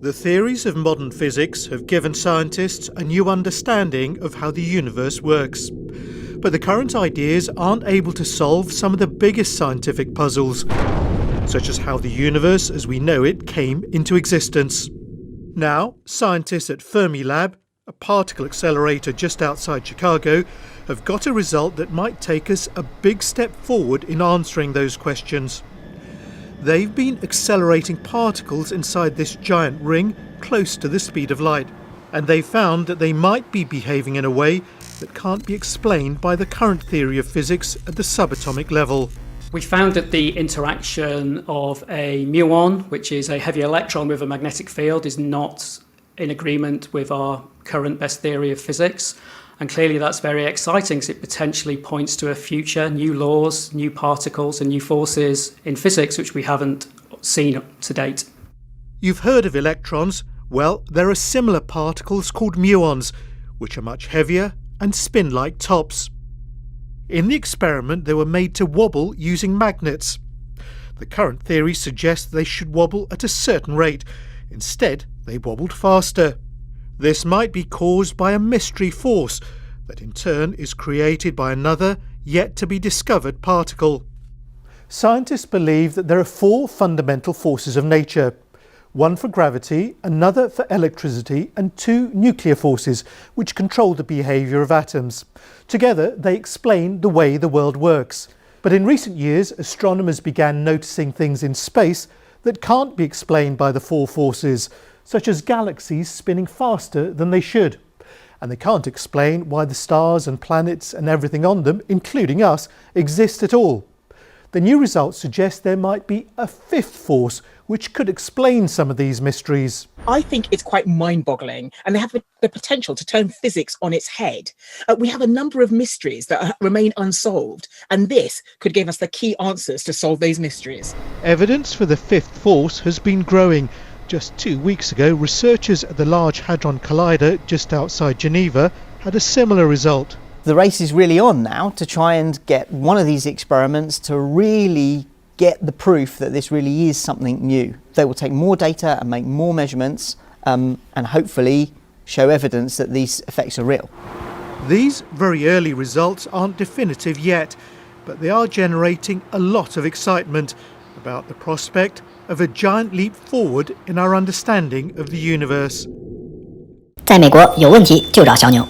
The theories of modern physics have given scientists a new understanding of how the universe works. But the current ideas aren't able to solve some of the biggest scientific puzzles, such as how the universe as we know it came into existence. Now, scientists at Fermilab, a particle accelerator just outside Chicago, have got a result that might take us a big step forward in answering those questions. They've been accelerating particles inside this giant ring close to the speed of light, and they found that they might be behaving in a way that can't be explained by the current theory of physics at the subatomic level. We found that the interaction of a muon, which is a heavy electron with a magnetic field, is not in agreement with our current best theory of physics. And clearly that's very exciting because it potentially points to a future, new laws, new particles and new forces in physics which we haven't seen to date. You've heard of electrons. Well, there are similar particles called muons, which are much heavier and spin like tops. In the experiment, they were made to wobble using magnets. The current theory suggests they should wobble at a certain rate. Instead, they wobbled faster. This might be caused by a mystery force that in turn is created by another yet to be discovered particle. Scientists believe that there are four fundamental forces of nature. One for gravity, another for electricity, and two nuclear forces which control the behaviour of atoms. Together they explain the way the world works. But in recent years, astronomers began noticing things in space that can't be explained by the four forces, such as galaxies spinning faster than they should. And they can't explain why the stars and planets and everything on them, including us, exist at all. The new results suggest there might be a fifth force which could explain some of these mysteries. I think it's quite mind-boggling, and they have the potential to turn physics on its head. We have a number of mysteries that remain unsolved, and this could give us the key answers to solve these mysteries. Evidence for the fifth force has been growing. Just 2 weeks ago, researchers at the Large Hadron Collider just outside Geneva had a similar result. The race is really on now to try and get one of these experiments to really get the proof that this really is something new. They will take more data and make more measurements and hopefully show evidence that these effects are real. These very early results aren't definitive yet, but they are generating a lot of excitement about the prospect of a giant leap forward in our understanding of the universe. 在美国有问题就找小牛。